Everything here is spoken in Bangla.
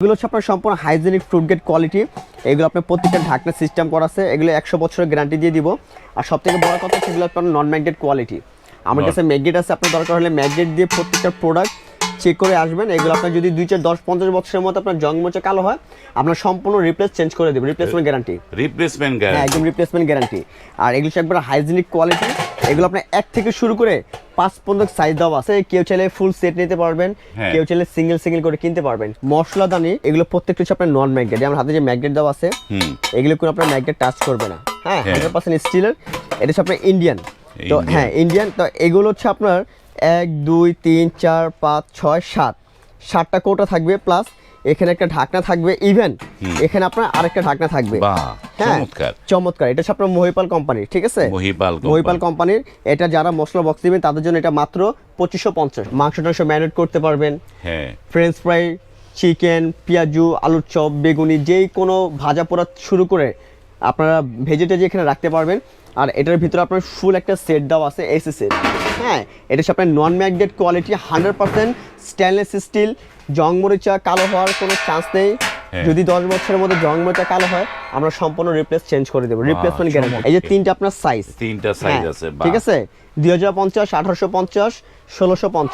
এগুলো হচ্ছে আপনার সম্পূর্ণ হাইজেনিক ফ্রুট গেট কোয়ালিটি। এগুলো আপনার প্রত্যেকটা ঢাকনা সিস্টেম করা আছে। এগুলো 100 বছরের গ্যারান্টি দিয়ে দিব। আর সবথেকে বড় কথা সেগুলো আপনার নন ম্যাগনেট কোয়ালিটি। আমার কাছে ম্যাগনেট আছে, আপনার দরকার হলে ম্যাগনেট দিয়ে প্রত্যেকটা প্রোডাক্ট চেক করে আসবেন। এগুলো আপনার যদি 2, 4, 10, 50 বছরের মতো আপনার জং মোচা কালো হয়, আপনার সম্পূর্ণ রিপ্লেস চেঞ্জ করে দেব। Replacement guarantee. হ্যাঁ, একদম রিপ্লেসমেন্ট গ্যারান্টি। আর এগুলো একবার হাইজেনিক কোয়ালিটি। এগুলো আপনার 1 থেকে শুরু করে 5 পর্যন্ত সাইজ দেওয়া আছে। কেউ চাইলে ফুল সেট নিতে পারবেন, কেউ চাইলে সিঙ্গেল করে কিনতে পারবেন। মশলাদানি এগুলো প্রত্যেকটা হচ্ছে আপনার নন ম্যাগনেট। আমার হাতে যে ম্যাগনেট দেওয়া আছে এগুলো কোনো আপনার ম্যাগনেট টাচ করবে না। হ্যাঁ, 100% স্টিলের। এটা হচ্ছে আপনার ইন্ডিয়ান। তো হ্যাঁ, ইন্ডিয়ান। তো এগুলো হচ্ছে আপনার 1, 2, 3, 4, 5, 6, 7 7টা কৌটা থাকবে, প্লাস এখানে একটা ঢাকনা থাকবে। ইভেন এখানে আপনার আরেকটা ঢাকনা থাকবে। হ্যাঁ, চমৎকার। এটা হচ্ছে আপনার মহিপাল কোম্পানির, ঠিক আছে? মহিপাল কোম্পানির। এটা যারা মশলা বক্স দিবেন তাদের জন্য এটা মাত্র 2550। মাংস টাংস ম্যারিনেট করতে পারবেন। ফ্রেঞ্চ ফ্রাই, চিকেন, পেঁয়াজু, আলুর চপ, বেগুনি, যেই কোনো ভাজা পোড়া শুরু করে আপনারা ভেজিটেজ এখানে রাখতে পারবেন। আর এটার ভিতরে আপনার ফুল একটা সেট দেওয়া আছে, এসি সেট। হ্যাঁ, এটা হচ্ছে আপনার non magnet quality, 100% stainless steel. জং মরিচা কালো হওয়ার কোনো চান্স নেই। যদি 10 বছরের মধ্যে জং মরিচা কালো হয়, আমরা সম্পূর্ণ রিপ্লেস চেঞ্জ করে দেবো। Replacement guarantee. এই যে তিনটা আপনার সাইজ, তিনটা সাইজ আছে, ঠিক আছে? 2050, 1850, 1650।